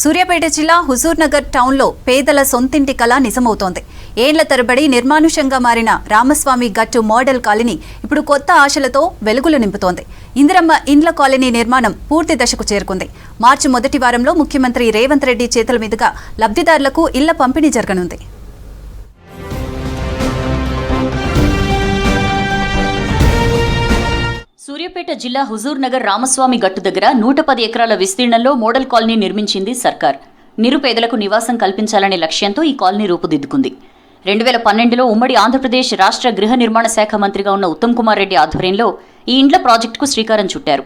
సూర్యాపేట జిల్లా హుజూర్నగర్ టౌన్లో పేదల సొంతింటి కళ నిజమవుతోంది. ఏళ్ల తరబడి నిర్మానుష్యంగా మారిన రామస్వామి గట్టు మోడల్ కాలనీ ఇప్పుడు కొత్త ఆశలతో వెలుగులు నింపుతోంది. ఇందిరమ్మ ఇండ్ల కాలనీ నిర్మాణం పూర్తి దశకు చేరుకుంది. మార్చి మొదటి వారంలో ముఖ్యమంత్రి రేవంత్ రెడ్డి చేతుల మీదుగా లబ్ధిదారులకు ఇళ్ల పంపిణీ జరగనుంది. సూర్యాపేట జిల్లా హుజూర్ నగర్ రామస్వామి గట్టు దగ్గర 110 ఎకరాల విస్తీర్ణంలో మోడల్ కాలనీ నిర్మించింది సర్కార్. నిరుపేదలకు నివాసం కల్పించాలనే లక్ష్యంతో ఈ కాలనీ రూపుదిద్దుకుంది. 2012లో ఉమ్మడి ఆంధ్రప్రదేశ్ రాష్ట్ర గృహ నిర్మాణ శాఖ మంత్రిగా ఉన్న ఉత్తమ్ కుమార్ రెడ్డి ఆధ్వర్యంలో ఈ ఇండ్ల ప్రాజెక్టుకు శ్రీకారం చుట్టారు.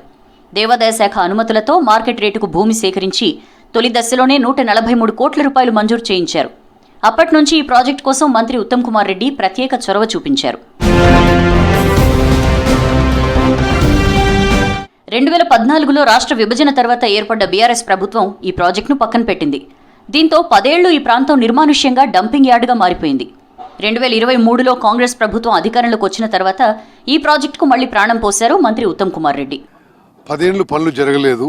దేవాదాయ శాఖ అనుమతులతో మార్కెట్ రేటుకు భూమి సేకరించి తొలి దశలోనే 143 కోట్ల రూపాయలు మంజూరు చేయించారు. అప్పటి నుంచి ఈ ప్రాజెక్టు కోసం మంత్రి ఉత్తమ్ కుమార్ రెడ్డి ప్రత్యేక చొరవ చూపించారు. 2014లో రాష్ట్ర విభజన తర్వాత ఏర్పడ్డ బీఆర్ఎస్ ప్రభుత్వం ఈ ప్రాజెక్టును పక్కన పెట్టింది. దీంతో 10 ఏళ్లు ఈ ప్రాంతం నిర్మానుష్యంగా డంపింగ్ యార్డుగా మారిపోయింది. 2023లో కాంగ్రెస్ ప్రభుత్వం అధికారంలోకి వచ్చిన తర్వాత ఈ ప్రాజెక్టుకు మళ్లీ ప్రాణం పోశారు మంత్రి ఉత్తమ్ కుమార్ రెడ్డి. 10 ఏళ్లు పనులు జరగలేదు.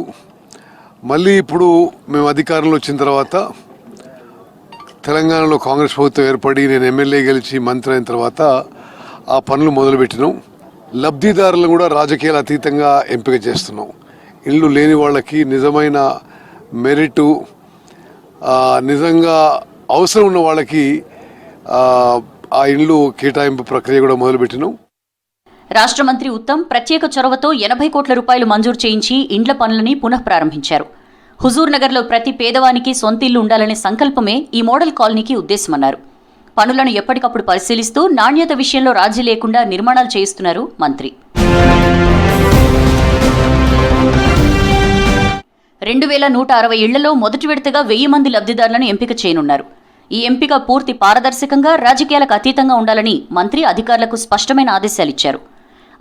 మళ్ళీ ఇప్పుడు మేము అధికారంలో వచ్చిన తర్వాత తెలంగాణలో కాంగ్రెస్ ప్రభుత్వం ఏర్పడి నేను ఎమ్మెల్యే గెలిచి మంత్రి అయిన తర్వాత ఆ పనులు మొదలుపెట్టినాం. లబ్ధిదారులను కూడా రాజకీయాల అతీతంగా ఎంపిక చేస్తున్నాం. ఇళ్ళు లేని వాళ్ళకి నిజమైన మెరిట్, నిజంగా అవసరం ఉన్న వాళ్ళకి ఆ ఇళ్ళు కేటాయింపు ప్రక్రియ కూడా మొదలుపెట్టినాం. రాష్ట్ర మంత్రి ఉత్తమ్ ప్రత్యేక చొరవతో 80 కోట్ల రూపాయలు మంజూరు చేయించి ఇండ్ల పనులని పునః ప్రారంభించారు. హుజూర్ నగర్లో ప్రతి పేదవానికి సొంత ఇల్లు ఉండాలనే సంకల్పమే ఈ మోడల్ కాలనీకి ఉద్దేశమన్నారు. పనులను ఎప్పటికప్పుడు పరిశీలిస్తూ నాణ్యత విషయంలో రాజీ లేకుండా నిర్మాణాలు చేయిస్తున్నారు మంత్రి. 2160 ఇళ్లలో మొదటి విడతగా 1000 మంది లబ్ధిదారులను ఎంపిక చేయనున్నారు. ఈ ఎంపిక పూర్తి పారదర్శకంగా, రాజకీయాలకు అతీతంగా ఉండాలని మంత్రి అధికారులకు స్పష్టమైన ఆదేశాలిచ్చారు.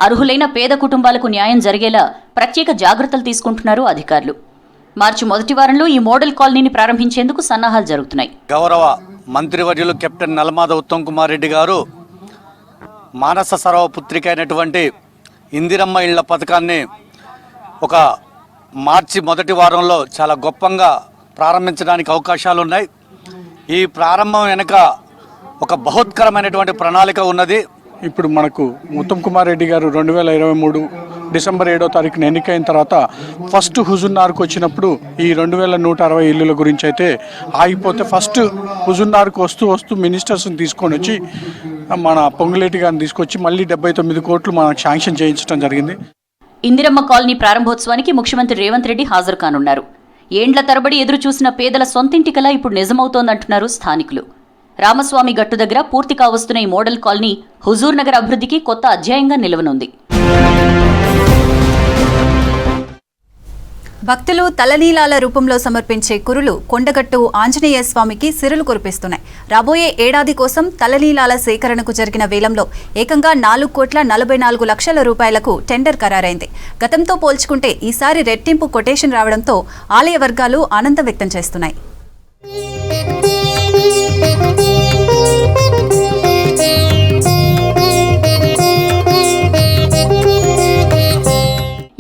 అర్హులైన పేద కుటుంబాలకు న్యాయం జరిగేలా ప్రత్యేక జాగ్రత్తలు తీసుకుంటున్నారు అధికారులు. మార్చి మొదటి వారంలో ఈ మోడల్ కాలనీని ప్రారంభించేందుకు సన్నాహాలు జరుగుతున్నాయి. గౌరవ మంత్రివర్యులు కెప్టెన్ నల్లమాద ఉత్తమ్ కుమార్ రెడ్డి గారు మానస సరవ పుత్రిక అయినటువంటి ఇందిరమ్మ ఇళ్ల పథకాన్ని ఒక మార్చి మొదటి వారంలో చాలా గొప్పంగా ప్రారంభించడానికి అవకాశాలు ఉన్నాయి. ఈ ప్రారంభం వెనుక ఒక బహుత్కరమైనటువంటి ప్రణాళిక ఉన్నది. ఇప్పుడు మనకు ఉత్తమ్ కుమార్ రెడ్డి గారు 2023 డిసెంబర్ 7వ తారీఖున ఎన్నికైన తర్వాత ఫస్ట్ హుజూర్నగర్కు వచ్చినప్పుడు ఈ 2160 ఇల్లుల గురించి అయితే ఆగిపోతే ఫస్ట్ హుజూర్నగర్కు వస్తూ మినిస్టర్స్ని తీసుకొని వచ్చి మన పొంగులేటి గారిని తీసుకొచ్చి మళ్ళీ 79 కోట్లు మనకు శాంక్షన్ చేయించడం జరిగింది. ఇందిరమ్మ కాలనీ ప్రారంభోత్సవానికి ముఖ్యమంత్రి రేవంత్ రెడ్డి హాజరు కానున్నారు. ఏండ్ల తరబడి ఎదురు చూసిన పేదల సొంతింటి కల ఇప్పుడు నిజమవుతోందంటున్నారు స్థానికులు. రామస్వామి గట్టు దగ్గర పూర్తి కావస్తున్న ఈ మోడల్ కాలనీ హుజూర్ నగర్ అభివృద్ధికి కొత్త అధ్యాయంగా నిలవనుంది. భక్తులు తలనీలాల రూపంలో సమర్పించే కురులు కొండగట్టు ఆంజనేయ స్వామికి సిరులు కురిపిస్తున్నాయి. రాబోయే ఏడాది కోసం తలనీలాల సేకరణకు జరిగిన వేలంలో ఏకంగా 4,44 లక్షల రూపాయలకు టెండర్ ఖరారైంది. గతంతో పోల్చుకుంటే ఈసారి రెట్టింపు కొటేషన్ రావడంతో ఆలయ వర్గాలు ఆనందం వ్యక్తం చేస్తున్నాయి.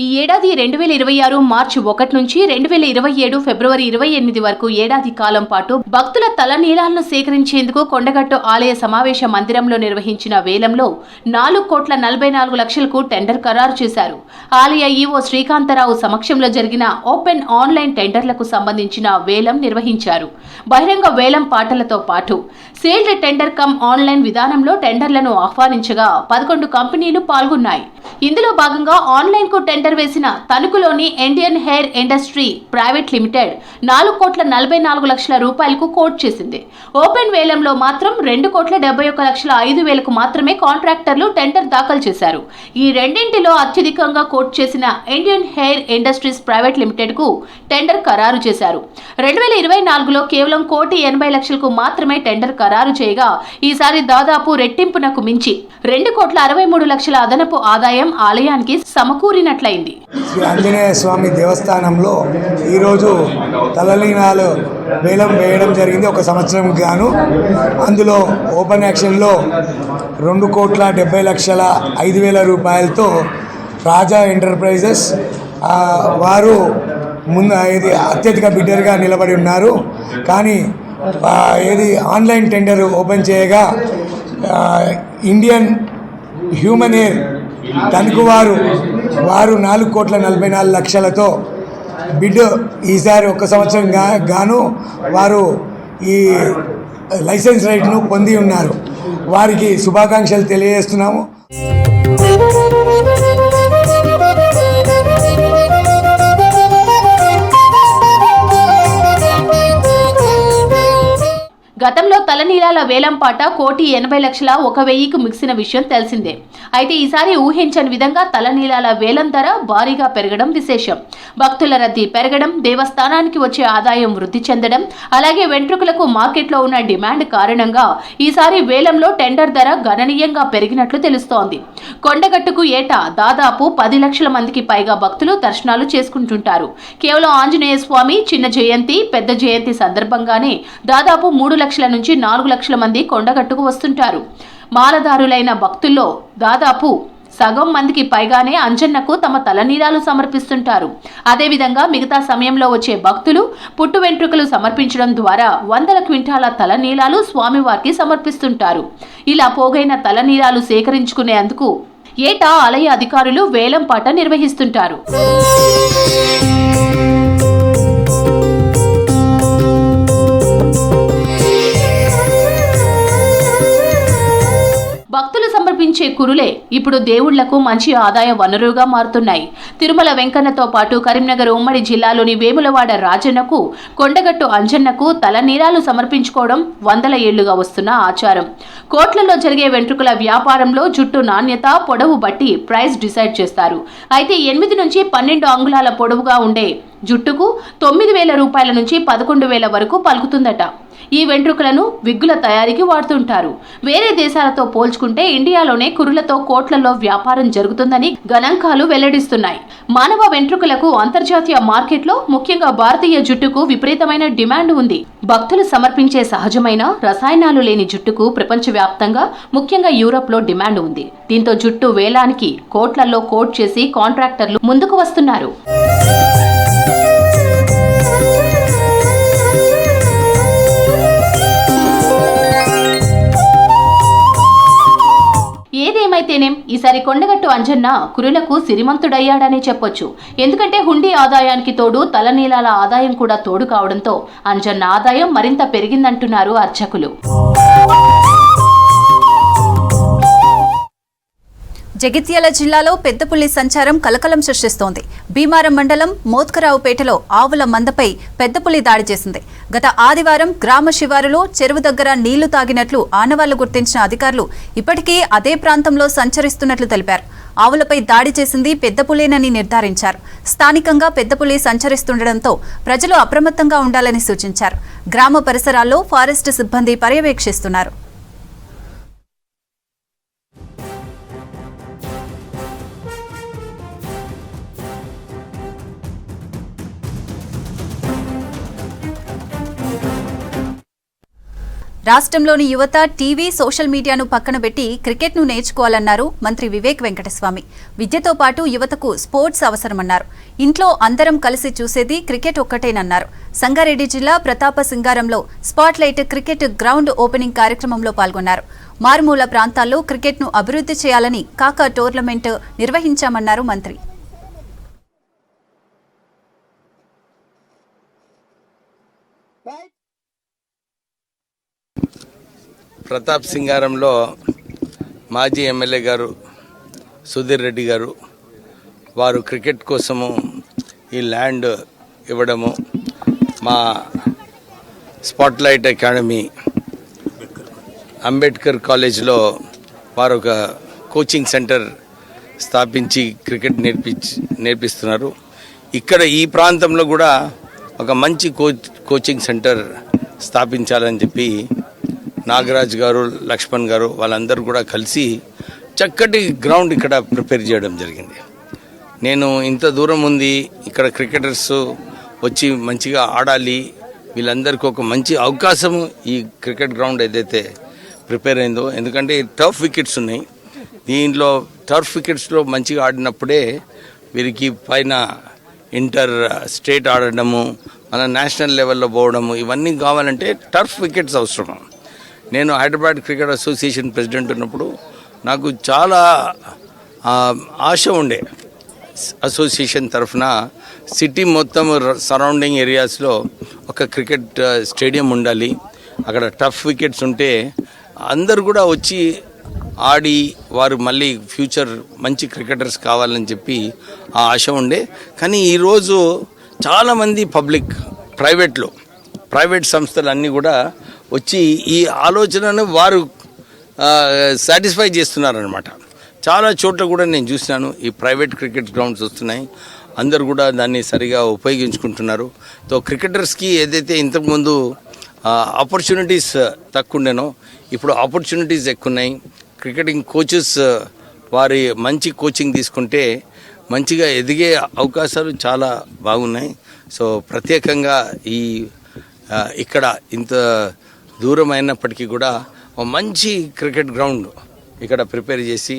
ఈ ఏడాది 2026 మార్చి 1 నుంచి 2027 ఫిబ్రవరి 28 వరకు ఏడాది కాలం పాటు భక్తుల తలనీలాలను సేకరించేందుకు కొండగట్టు ఆలయ సమావేశ మందిరంలో నిర్వహించిన వేలంలో 4,44 లక్షలకు టెండర్ ఖరారు చేశారు. ఆలయ ఈవో శ్రీకాంతరావు సమక్షంలో జరిగిన ఓపెన్ ఆన్లైన్ టెండర్లకు సంబంధించిన వేలం నిర్వహించారు. బహిరంగ వేలం పాటలతో పాటు సీల్డ్ టెండర్ కమ్ ఆన్లైన్ విధానంలో టెండర్లను ఆహ్వానించగా 11 కంపెనీలు పాల్గొన్నాయి. ఇందులో భాగంగా ఆన్లైన్ కు టెండర్ వేసిన తణుకులోని Indian hair industry private limited 4,44 లక్షల రూపాయలకు కోట్ చేసింది. ఓపెన్ వేలంలో మాత్రం 2,71,05,000కు మాత్రమే కాంట్రాక్టర్లు టెండర్ దాఖలు చేశారు. ఈ రెండింటిలో అత్యధికంగా కోట్ చేసిన Indian hair industries private limited కు టెండర్ ఖరారు చేశారు. 2024లో కేవలం 1,80,00,000కు మాత్రమే టెండర్ ఖరారు చేయగా ఈసారి దాదాపు రెట్టింపునకు మించి 2,63,00,000 అదనపు ఆదాయం ఆలయానికి సమకూరినట్లయింది. శ్రీ ఆంజనేయ స్వామి దేవస్థానంలో ఈరోజు తలనీలాలు వేలం వేయడం జరిగింది. ఒక సంవత్సరం గాను అందులో ఓపెన్ యాక్షన్లో 2,70,05,000 రూపాయలతో రాజా ఎంటర్ప్రైజెస్ వారు ముందు అత్యధిక బిడ్డర్గా నిలబడి ఉన్నారు. కానీ ఆన్లైన్ టెండర్ ఓపెన్ చేయగా ఇండియన్ హ్యూమన్ ఎయిర్ తణుకు వారు 4,44,00,000తో బిడ్ ఈసారి 1 సంవత్సరం గాను వారు ఈ లైసెన్స్ రైట్ను పొంది ఉన్నారు. వారికి శుభాకాంక్షలు తెలియజేస్తున్నాము. గతంలో తలనీలాల వేలంపాట 1,80,00,000 మిగిసిన విషయం తెలిసిందే. అయితే ఈసారి ఊహించని విధంగా తలనీలాల వేలం ధర భారీగా పెరగడం విశేషం. భక్తుల రద్దీ పెరగడం, దేవస్థానానికి వచ్చే ఆదాయం వృద్ధి చెందడం, అలాగే వెంట్రుకలకు మార్కెట్లో ఉన్న డిమాండ్ కారణంగా ఈసారి వేలంలో టెండర్ ధర గణనీయంగా పెరిగినట్లు తెలుస్తోంది. కొండగట్టుకు ఏటా దాదాపు 10 లక్షల మందికి పైగా భక్తులు దర్శనాలు చేసుకుంటుంటారు. కేవలం ఆంజనేయ స్వామి చిన్న జయంతి, పెద్ద జయంతి సందర్భంగానే దాదాపు 3 లక్షల నుంచి 4 లక్షల మంది కొండగట్టుకు వస్తుంటారు. మాలదారులైన భక్తుల్లో దాదాపు సగం మందికి పైగానే అంజన్నకు తమ తలనీలాలు సమర్పిస్తుంటారు. అదేవిధంగా మిగతా సమయంలో వచ్చే భక్తులు పుట్టు వెంట్రుకలు సమర్పించడం ద్వారా 100 క్వింటాల తలనీలాలు స్వామివారికి సమర్పిస్తుంటారు. ఇలా పోగైన తలనీలాలు సేకరించుకునేందుకు ఏటా ఆలయ అధికారులు వేలంపాట నిర్వహిస్తుంటారు. భక్తులు సమర్పించే కురులే ఇప్పుడు దేవుళ్లకు మంచి ఆదాయ వనరుగా మారుతున్నాయి. తిరుమల వెంకన్నతో పాటు కరీంనగర్ ఉమ్మడి జిల్లాలోని వేములవాడ రాజన్నకు, కొండగట్టు అంజన్నకు తలనీలాలు సమర్పించుకోవడం 100 ఏళ్లుగా వస్తున్న ఆచారం. కోట్లలో జరిగే వెంట్రుకల వ్యాపారంలో జుట్టు నాణ్యత, పొడవు బట్టి ప్రైస్ డిసైడ్ చేస్తారు. అయితే 8 నుంచి 12 అంగుళాల పొడవుగా ఉండే జుట్టుకు 9,000 రూపాయల నుంచి 11,000 వరకు పలుకుతుందట. ఈ వెంట్రుకలను విగ్గుల తయారీకి వాడుతుంటారు. వేరే దేశాలతో పోల్చుకుంటే ఇండియాలోనే కురులతో కోట్లలో వ్యాపారం జరుగుతుందని గణాంకాలు వెల్లడిస్తున్నాయి. మానవ వెంట్రుకలకు అంతర్జాతీయ మార్కెట్లో, ముఖ్యంగా భారతీయ జుట్టుకు విపరీతమైన డిమాండ్ ఉంది. భక్తులు సమర్పించే సహజమైన రసాయనాలు లేని జుట్టుకు ప్రపంచవ్యాప్తంగా, ముఖ్యంగా యూరోప్లో డిమాండ్ ఉంది. దీంతో జుట్టు వేలానికి కోట్లలో కోట్ చేసి కాంట్రాక్టర్లు ముందుకు వస్తున్నారు. ఏదేమైతేనేం ఈసారి కొండగట్టు అంజన్న కురులకు సిరిమంతుడయ్యాడనే చెప్పొచ్చు. ఎందుకంటే హుండీ ఆదాయానికి తోడు తలనీలాల ఆదాయం కూడా తోడు కావడంతో అంజన్న ఆదాయం మరింత పెరిగిందంటున్నారు అర్చకులు. జగిత్యాల జిల్లాలో పెద్దపులి సంచారం కలకలం సృష్టిస్తోంది. భీమారం మండలం మోత్కరావుపేటలో ఆవుల మందపై పెద్దపులి దాడి చేసింది. గత ఆదివారం గ్రామ శివారులో చెరువు దగ్గర నీళ్లు తాగినట్లు ఆనవాళ్లు గుర్తించిన అధికారులు ఇప్పటికీ అదే ప్రాంతంలో సంచరిస్తున్నట్లు తెలిపారు. ఆవులపై దాడి చేసింది పెద్దపులేనని నిర్ధారించారు. స్థానికంగా పెద్దపులి సంచరిస్తుండటంతో ప్రజలు అప్రమత్తంగా ఉండాలని సూచించారు. గ్రామ పరిసరాల్లో ఫారెస్ట్ సిబ్బంది పర్యవేక్షిస్తున్నారు. రాష్ట్రంలోని యువత టీవీ, సోషల్ మీడియాను పక్కన పెట్టి క్రికెట్ను నేర్చుకోవాలన్నారు మంత్రి వివేక్ వెంకటస్వామి. విద్యతో పాటు యువతకు స్పోర్ట్స్ అవసరమన్నారు. ఇంట్లో అందరం కలిసి చూసేది క్రికెట్ ఒక్కటేనన్నారు. సంగారెడ్డి జిల్లా ప్రతాప సింగారంలో స్పాట్లైట్ క్రికెట్ గ్రౌండ్ ఓపెనింగ్ కార్యక్రమంలో పాల్గొన్నారు. మారుమూల ప్రాంతాల్లో క్రికెట్ను అభివృద్ధి చేయాలని కాకా టోర్నమెంట్ నిర్వహించామన్నారు మంత్రి. ప్రతాప్ సింగారంలో మాజీ ఎమ్మెల్యే గారు సుధీర్ రెడ్డి గారు వారు క్రికెట్ కోసము ఈ ల్యాండ్ ఇవ్వడము, మా స్పాట్లైట్ అకాడమీ అంబేద్కర్ కాలేజ్లో వారు ఒక కోచింగ్ సెంటర్ స్థాపించి క్రికెట్ నేర్పిస్తున్నారు. ఇక్కడ ఈ ప్రాంతంలో కూడా ఒక మంచి కోచింగ్ సెంటర్ స్థాపించాలని చెప్పి నాగరాజ్ గారు, లక్ష్మణ్ గారు వాళ్ళందరూ కూడా కలిసి చక్కటి గ్రౌండ్ ఇక్కడ ప్రిపేర్ చేయడం జరిగింది. నేను ఇంత దూరం ఉంది, ఇక్కడ క్రికెటర్స్ వచ్చి మంచిగా ఆడాలి, వీళ్ళందరికీ ఒక మంచి అవకాశం ఈ క్రికెట్ గ్రౌండ్ ఏదైతే ప్రిపేర్ అయిందో, ఎందుకంటే టర్ఫ్ వికెట్స్ ఉన్నాయి. దీంట్లో టర్ఫ్ వికెట్స్లో మంచిగా ఆడినప్పుడే వీరికి పైన ఇంటర్ స్టేట్ ఆడడము, మన నేషనల్ లెవెల్లో పోవడము, ఇవన్నీ కావాలంటే టర్ఫ్ వికెట్స్ అవసరం. నేను హైదరాబాద్ క్రికెట్ అసోసియేషన్ ప్రెసిడెంట్ ఉన్నప్పుడు నాకు చాలా ఆశ ఉండే అసోసియేషన్ తరఫున సిటీ మొత్తం సరౌండింగ్ ఏరియాస్లో ఒక క్రికెట్ స్టేడియం ఉండాలి. అక్కడ టఫ్ వికెట్స్ ఉంటే అందరు కూడా వచ్చి ఆడి వారు మళ్ళీ ఫ్యూచర్ మంచి క్రికెటర్స్ కావాలని చెప్పి ఆ ఆశ ఉండే. కానీ ఈరోజు చాలామంది ప్రైవేట్ సంస్థలు అన్నీ కూడా వచ్చి ఈ ఆలోచనను వారు సాటిస్ఫై చేస్తున్నారనమాట. చాలా చోట్ల కూడా నేను చూసినాను ఈ ప్రైవేట్ క్రికెట్ గ్రౌండ్స్ వస్తున్నాయి, అందరు కూడా దాన్ని సరిగా ఉపయోగించుకుంటున్నారు. సో క్రికెటర్స్కి ఏదైతే ఇంతకుముందు ఆపర్చునిటీస్ తక్కువ ఉండేనో ఇప్పుడు ఆపర్చునిటీస్ ఎక్కువ ఉన్నాయి. క్రికెటింగ్ కోచెస్ వారి మంచి కోచింగ్ తీసుకుంటే మంచిగా ఎదిగే అవకాశాలు చాలా బాగున్నాయి. సో ప్రత్యేకంగా ఇక్కడ ఇంత దూరం అయినప్పటికీ కూడా ఒక మంచి క్రికెట్ గ్రౌండ్ ఇక్కడ ప్రిపేర్ చేసి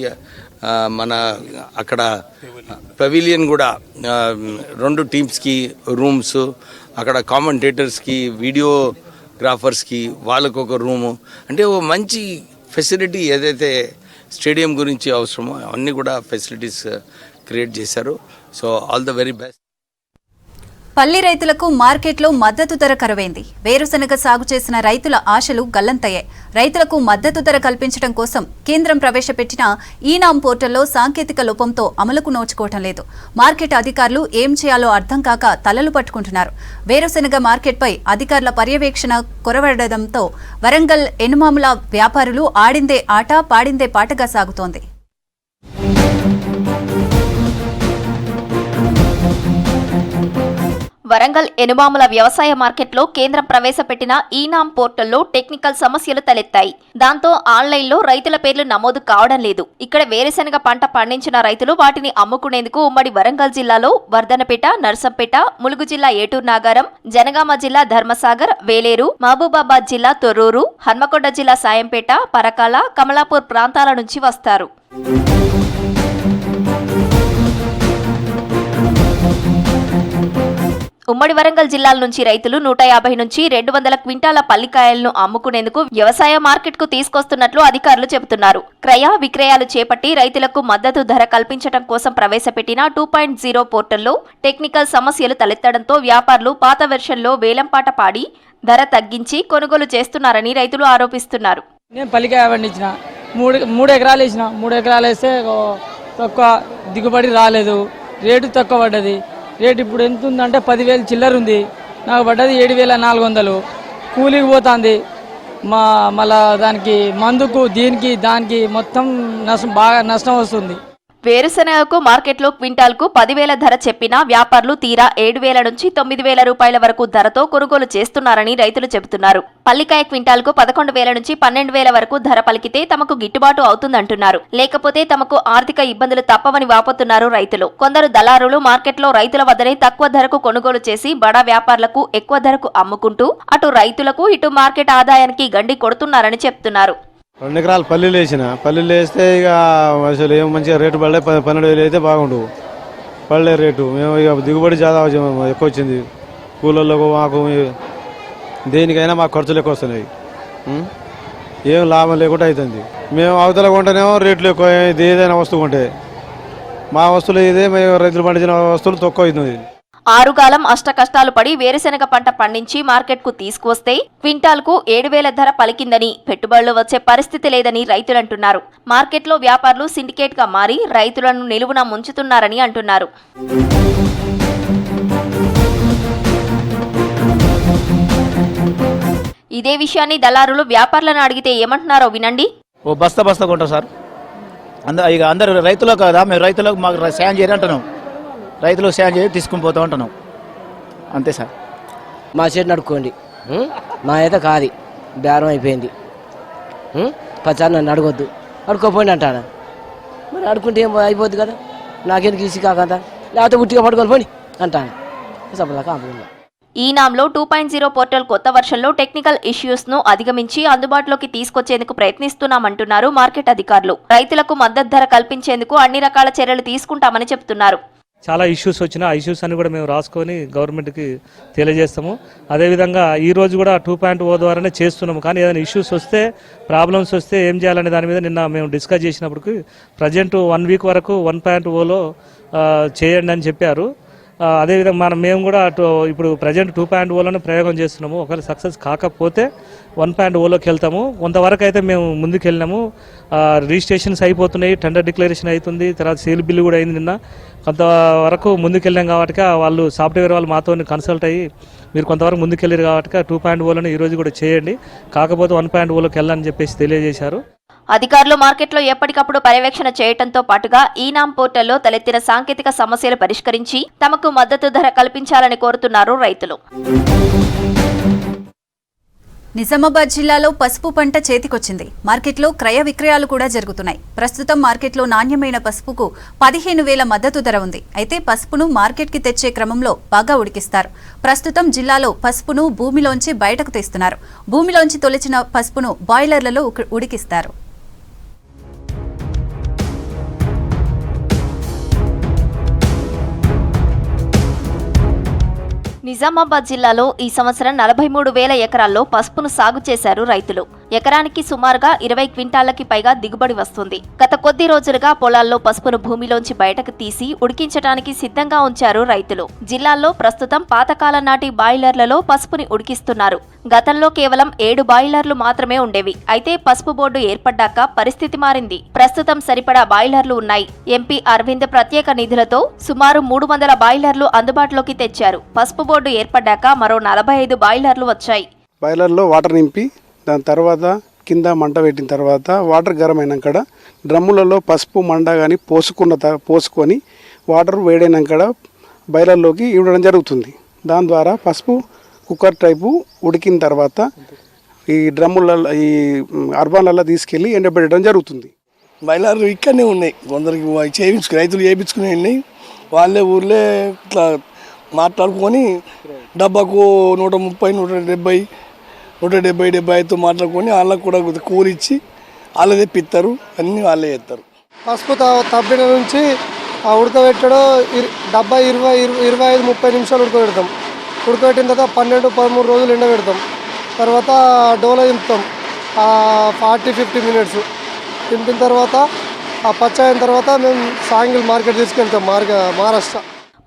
మన అక్కడ పెవిలియన్ కూడా 2 టీమ్స్కి రూమ్స్, అక్కడ కామెంటేటర్స్కి, వీడియోగ్రాఫర్స్కి వాళ్ళకు ఒక రూము, అంటే ఓ మంచి ఫెసిలిటీ ఏదైతే స్టేడియం గురించి అవసరమో అవన్నీ కూడా ఫెసిలిటీస్ క్రియేట్ చేశారు. So all the very best. పల్లి రైతులకు మార్కెట్లో మద్దతు ధర కరువైంది. వేరుశనగ సాగు చేసిన రైతుల ఆశలు గల్లంతయ్యాయి. రైతులకు మద్దతు ధర కల్పించడం కోసం కేంద్రం ప్రవేశపెట్టిన ఈనాం పోర్టల్లో సాంకేతిక లోపంతో అమలుకు నోచుకోవటం లేదు. మార్కెట్ అధికారులు ఏం చేయాలో అర్థం కాక తలలు పట్టుకుంటున్నారు. వేరుశనగ మార్కెట్పై అధికారుల పర్యవేక్షణ కొరవడడంతో వరంగల్ ఎనుమాముల వ్యాపారులు ఆడిందే ఆట పాడిందే పాటగా సాగుతోంది. వరంగల్ ఎనుమాముల వ్యవసాయ మార్కెట్లో కేంద్రం ప్రవేశపెట్టిన ఈనాం పోర్టల్లో టెక్నికల్ సమస్యలు తలెత్తాయి. దాంతో ఆన్లైన్లో రైతుల పేర్లు నమోదు కావడం లేదు. ఇక్కడ వేరుశనగ పంట పండించిన రైతులు వాటిని అమ్ముకునేందుకు ఉమ్మడి వరంగల్ జిల్లాలో వర్ధనపేట, నర్సంపేట, ములుగు జిల్లా ఏటూరు నాగారం, జనగామ జిల్లా ధర్మసాగర్, వేలేరు, మహబూబాబాద్ జిల్లా తొర్రూరు, హన్మకొండ జిల్లా సాయంపేట, పరకాల, కమలాపూర్ ప్రాంతాల నుంచి వస్తారు. ఉమ్మడి వరంగల్ జిల్లాల నుంచి రైతులు 150 నుంచి 200 క్వింటాల పల్లికాయలను అమ్ముకునేందుకు వ్యవసాయ మార్కెట్కు తీసుకొస్తున్నట్లు అధికారులు చెబుతున్నారు. క్రయ విక్రయాలు చేపట్టి రైతులకు మద్దతు ధర కల్పించడం కోసం ప్రవేశపెట్టిన 2.0 పోర్టల్లో టెక్నికల్ సమస్యలు తలెత్తడంతో వ్యాపారులు పాత వెర్షన్లో వేలంపాట పాడి ధర తగ్గించి కొనుగోలు చేస్తున్నారని రైతులు ఆరోపిస్తున్నారు. నేను పల్లికాయ పండించిన 3 ఎకరాలు వేసిన, 3 ఎకరాలు వేస్తే తక్కువ దిగుబడి రాలేదు, రేటు తక్కువ పడ్డది. రేటు ఇప్పుడు ఎంత ఉందంటే 10,000 చిల్లర ఉంది, నాకు పడ్డది 7,400. కూలికి పోతుంది, మళ్ళా దానికి మందుకు దీనికి దానికి మొత్తం బాగా నష్టం వస్తుంది. వేరుశనగకు మార్కెట్లో క్వింటాల్కు 10,000 ధర చెప్పినా వ్యాపారులు తీరా 7,000 నుంచి 9,000 రూపాయల వరకు ధరతో కొనుగోలు చేస్తున్నారని రైతులు చెబుతున్నారు. పల్లికాయ క్వింటాల్కు 11,000 నుంచి 12,000 వరకు ధర పలికితే తమకు గిట్టుబాటు అవుతుందంటున్నారు. లేకపోతే తమకు ఆర్థిక ఇబ్బందులు తప్పవని వాపోతున్నారు రైతులు. కొందరు దళారులు మార్కెట్లో రైతుల వద్దనే తక్కువ ధరకు కొనుగోలు చేసి బడా వ్యాపారులకు ఎక్కువ ధరకు అమ్ముకుంటూ అటు రైతులకు ఇటు మార్కెట్ ఆదాయానికి గండి కొడుతున్నారని చెప్తున్నారు. 2 ఎకరాలు పల్లీలు వేసిన, పల్లీలు వేస్తే ఇక అసలు ఏమో మంచిగా రేటు పడలే. 12,000 అయితే బాగుండు, పడలే రేటు. మేము ఇక దిగుబడి చాలా ఎక్కువ వచ్చింది. కూలర్లకు మాకు దేనికైనా మాకు ఖర్చులు ఎక్కువ వస్తున్నాయి, ఏం లాభం లేకుండా అవుతుంది. మేము అవతల కొంటేనేమో రేట్లు ఎక్కువ, ఏదైనా వస్తువు కొంటే మా వస్తువులు ఇదే, మేము రైతులు పండించిన వస్తువులు తక్కువ అవుతుంది. ఆరుగాలం అష్టకష్టాలు పడి వేరుశెనగ పంట పండించి మార్కెట్కు తీసుకువస్తే క్వింటాల్కు 7,000 ధర పలికిందని, పెట్టుబడులు వచ్చే పరిస్థితి లేదని రైతులంటున్నారు. మార్కెట్లో వ్యాపారులు సిండికేట్గా మారి రైతులను నిలువున ముంచుతున్నారని అంటున్నారు. ఇదే విషయాన్ని దళారులు వ్యాపారులను అడిగితే ఏమంటున్నారో వినండి. ఓ బస్తా కొంటాం సార్, ఇక అందరు రైతులకు కదా, మేము రైతులకు మాకు సాయం చేయని అంటున్నాం. రైతులకు సాయం చేసి తీసుకుని పోతూ ఉంటున్నాం, అంతే సార్. మా చేతి నడుక్కోండి, మా అయితే కాదు, బేరం అయిపోయింది. 10 నన్ను అడగొద్దు, అడుక్కోపోయింది అంటాను. మరి అడుక్కుంటే ఏం అయిపోద్ది కదా, నాకెందుకు ఈసీ కాకంత, లేకపోతే ఉట్టిగా పట్టుకొని పోండి అంటాను. సపదాకా ఈనాంలో 2.0 పోర్టల్ కొత్త వర్షన్లో టెక్నికల్ ఇష్యూస్ ను అధిగమించి అందుబాటులోకి తీసుకొచ్చేందుకు ప్రయత్నిస్తున్నామంటున్నారు మార్కెట్ అధికారులు. రైతులకు మద్దతు ధర కల్పించేందుకు అన్ని రకాల చర్యలు తీసుకుంటామని చెబుతున్నారు. చాలా ఇష్యూస్ వచ్చినా ఆ ఇష్యూస్ అన్ని కూడా మేము రాసుకొని గవర్నమెంట్కి తెలియజేస్తాము. అదేవిధంగా ఈరోజు కూడా 2.0 ద్వారానే చేస్తున్నాము. కానీ ఏదైనా ఇష్యూస్ వస్తే, ప్రాబ్లమ్స్ వస్తే ఏం చేయాలనే దాని మీద నిన్న మేము డిస్కస్ చేసినప్పటికీ ప్రజెంట్ 1 వీక్ వరకు 1.0లో చేయండి అని చెప్పారు. అదేవిధంగా మేము కూడా ఇప్పుడు ప్రజెంట్ 2.0లోనే ప్రయోగం చేస్తున్నాము. ఒకవేళ సక్సెస్ కాకపోతే 1.0లోకి వెళ్తాము. కొంతవరకు అయితే మేము ముందుకు వెళ్ళినాము. రిజిస్ట్రేషన్స్ అయిపోతున్నాయి, టెండర్ డిక్లరేషన్ అవుతుంది, తర్వాత సేల్ బిల్లు కూడా అయింది నిన్న. కొంతవరకు ముందుకెళ్ళాం కాబట్టి వాళ్ళు సాఫ్ట్వేర్ వాళ్ళు మాతో కన్సల్ట్ అయ్యి మీరు కొంతవరకు ముందుకెళ్ళారు కాబట్టి 2.0లోనే ఈరోజు కూడా చేయండి, కాకపోతే 1.0లోకి వెళ్ళని చెప్పేసి తెలియజేశారు. అధికారులు మార్కెట్లో ఎప్పటికప్పుడు పర్యవేక్షణ చేయడంతో పాటుగా ఈనామ్ పోర్టల్లో తలెత్తిన సాంకేతిక సమస్యలు పరిష్కరించి తమకు మద్దతు ధర కల్పించాలని కోరుతున్నారు రైతులు. నిజామాబాద్ జిల్లాలో పసుపు పంట చేతికొచ్చింది. మార్కెట్లో క్రయ విక్రయాలు కూడా జరుగుతున్నాయి. ప్రస్తుతం మార్కెట్లో నాణ్యమైన పసుపుకు 15,000 మద్దతు ధర ఉంది. అయితే పసుపును మార్కెట్కి తెచ్చే క్రమంలో బాగా ఉడికిస్తారు. ప్రస్తుతం జిల్లాలో పసుపును భూమిలోంచి బయటకు తీస్తున్నారు. భూమిలోంచి తొలిచిన పసుపును బాయిలర్లలో ఉడికిస్తారు. నిజామాబాద్ జిల్లాలో ఈ సంవత్సరం 43,000 ఎకరాల్లో పసుపును సాగు చేశారు రైతులు. ఎకరానికి సుమారుగా 20 క్వింటాళ్లకి పైగా దిగుబడి వస్తుంది. గత కొద్ది రోజులుగా పొలాల్లో పసుపును భూమిలోంచి బయటకు తీసి ఉడికించడానికి సిద్ధంగా ఉంచారు రైతులు. జిల్లాలో ప్రస్తుతం పాతకాలం నాటి బాయిలర్లలో పసుపుని ఉడికిస్తున్నారు. గతంలో కేవలం 7 బాయిలర్లు మాత్రమే ఉండేవి. అయితే పసుపు బోర్డు ఏర్పడ్డాక పరిస్థితి మారింది. ప్రస్తుతం సరిపడా బాయిలర్లు ఉన్నాయి. ఎంపీ అరవింద్ ప్రత్యేక నిధులతో సుమారు 300 బాయిలర్లు అందుబాటులోకి తెచ్చారు. పసుపు బోర్డు ఏర్పడ్డాక మరో 45 బాయిలర్లు వచ్చాయి. బాయిలర్లో వాటర్ నింపి దాని తర్వాత కింద మంట పెట్టిన తర్వాత వాటర్ గరం అయినాక డ్రమ్ములలో పసుపు మండ కానీ పోసుకొని వాటర్ వేడైనాక బాయిలర్లోకి ఇవ్వడం జరుగుతుంది. దాని ద్వారా పసుపు కుక్కర్ టైపు ఉడికిన తర్వాత ఈ డ్రమ్ములలో ఈ అర్బాన్లలో తీసుకెళ్ళి ఎండబెట్టడం జరుగుతుంది. బాయిలర్లు ఇక్కడనే ఉన్నాయి. కొందరికి రైతులు చేయించుకునే ఉన్నాయి. వాళ్ళే ఊర్లే ఇట్లా మాట్లాడుకొని డబ్బాకు 130, 170 మాట్లాడుకొని వాళ్ళకు కూడా కూలి ఇచ్చి వాళ్ళే తెప్పిస్తారు. అన్నీ వాళ్ళే చేస్తారు. పసుపు తప్పిన నుంచి ఉడకబెట్టడం డబ్బా 25-30 నిమిషాలు ఉడకబెడతాం. ఉడకబెట్టిన తర్వాత 12-13 రోజులు ఎండబెడతాం. తర్వాత డోలో దింపుతాం 40-50 మినిట్స్. దింపిన తర్వాత ఆ పచ్చ అయిన తర్వాత మేము సాయంత్రం మార్కెట్ తీసుకెళ్తాం మహారాష్ట్ర.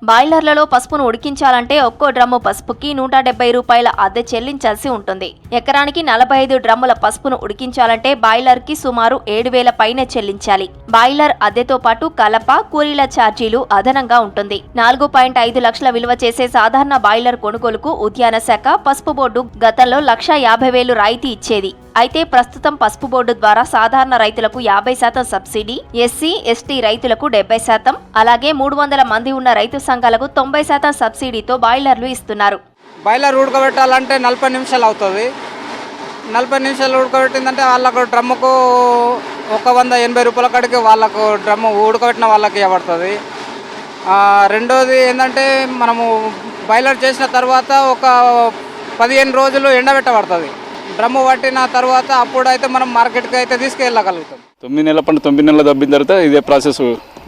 బాయిలర్లలో పసుపును ఉడికించాలంటే ఒక్కో డ్రమ్ము పసుపుకి 170 రూపాయల అద్దె చెల్లించాల్సి ఉంటుంది. ఎకరానికి 45 డ్రమ్ముల పసుపును ఉడికించాలంటే బాయిలర్కి సుమారు 7,000 పైనే చెల్లించాలి. బాయిలర్ అద్దెతో పాటు కలప, కూలీల ఛార్జీలు అదనంగా ఉంటుంది. 4.5 లక్షల విలువ చేసే సాధారణ బాయిలర్ కొనుగోలుకు ఉద్యాన శాఖ, పసుపు బోర్డు గతంలో 1,50,000 రాయితీ ఇచ్చేది. అయితే ప్రస్తుతం పసుపు బోర్డు ద్వారా సాధారణ రైతులకు 50% సబ్సిడీ, ఎస్సీ, ఎస్టీ రైతులకు 70%, అలాగే 300 మంది ఉన్న రైతు సంఘాలకు 90% సబ్సిడీతో బాయిలర్లు ఇస్తున్నారు. బాయిలర్ ఉడకబెట్టాలంటే 40 నిమిషాలు అవుతుంది. 40 నిమిషాలు ఉడకబెట్టిందంటే వాళ్ళకు డ్రమ్ముకు 180 రూపాయల కాడికి వాళ్ళకు డ్రమ్ము ఉడకబెట్టిన వాళ్ళకి ఇవ్వబడుతుంది. రెండోది ఏంటంటే మనము బాయిలర్ చేసిన తర్వాత ఒక 15 రోజులు ఎండబెట్టబడుతుంది. డ్రమ్ము పట్టిన తర్వాత అప్పుడైతే మనం మార్కెట్కి అయితే తీసుకెళ్ళగలుగుతాం. 9 నెలల పంట 9 నెలలు దబ్బిన తర్వాత ఇదే ప్రాసెస్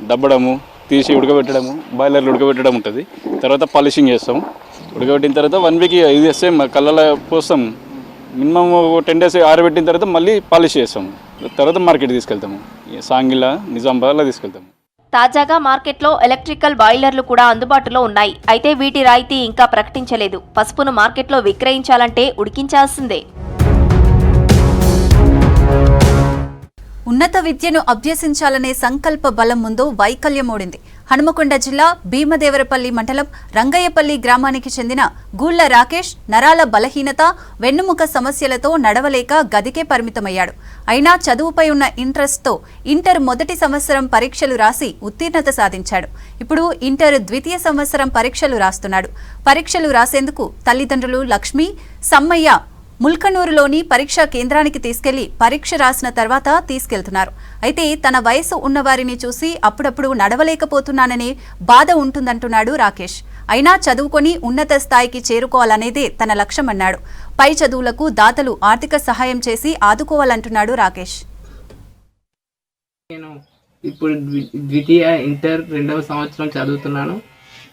దబ్బడము, తీసి ఉడకబెట్టడము, బాయిలర్లు ఉడకబెట్టడం ఉంటుంది. తర్వాత పాలిషింగ్ చేస్తాం. ఉడకబెట్టిన తర్వాత 1 వీక్ ఇది చేస్తే కళ్ళలో పోస్తాం. మినిమం 10 డేస్ ఆరబెట్టిన తర్వాత మళ్ళీ పాలిష్ చేస్తాం. తర్వాత మార్కెట్ తీసుకెళ్తాము. సాంగిలా, నిజామాబాద్లో తీసుకెళ్తాము. తాజాగా మార్కెట్లో ఎలక్ట్రికల్ బాయిలర్లు కూడా అందుబాటులో ఉన్నాయి. అయితే వీటి రాయితీ ఇంకా ప్రకటించలేదు. పసుపును మార్కెట్లో విక్రయించాలంటే ఉడికించాల్సిందే. ఉన్నత విద్యను అభ్యసించాలనే సంకల్ప బలం ముందు వైకల్యం ఓడింది. హనుమకొండ జిల్లా భీమదేవరపల్లి మండలం రంగయ్యపల్లి గ్రామానికి చెందిన గూళ్ల రాకేష్ నరాల బలహీనత, వెన్నుముక సమస్యలతో నడవలేక గదికే పరిమితమయ్యాడు. అయినా చదువుపై ఉన్న ఇంట్రెస్ట్తో ఇంటర్ మొదటి సంవత్సరం పరీక్షలు రాసి ఉత్తీర్ణత సాధించాడు. ఇప్పుడు ఇంటర్ ద్వితీయ సంవత్సరం పరీక్షలు రాస్తున్నాడు. పరీక్షలు రాసేందుకు తల్లిదండ్రులు లక్ష్మి, సమ్మయ్య ముల్కనూరులోని పరీక్షా కేంద్రానికి తీసుకెళ్లి పరీక్ష రాసిన తర్వాత తీసుకెళ్తున్నారు. అయితే తన వయసు ఉన్నవారిని చూసి అప్పుడప్పుడు నడవలేకపోతున్నాననే బాధ ఉంటుందంటున్నాడు రాకేష్. అయినా చదువుకొని ఉన్నత స్థాయికి చేరుకోవాలనేదే తన లక్ష్యమన్నాడు. పై చదువులకు దాతలు ఆర్థిక సహాయం చేసి ఆదుకోవాలంటున్నాడు రాకేష్. నేను ఇప్పుడు ద్వితీయ ఇంటర్ 2వ సంవత్సరం చదువుతున్నాను.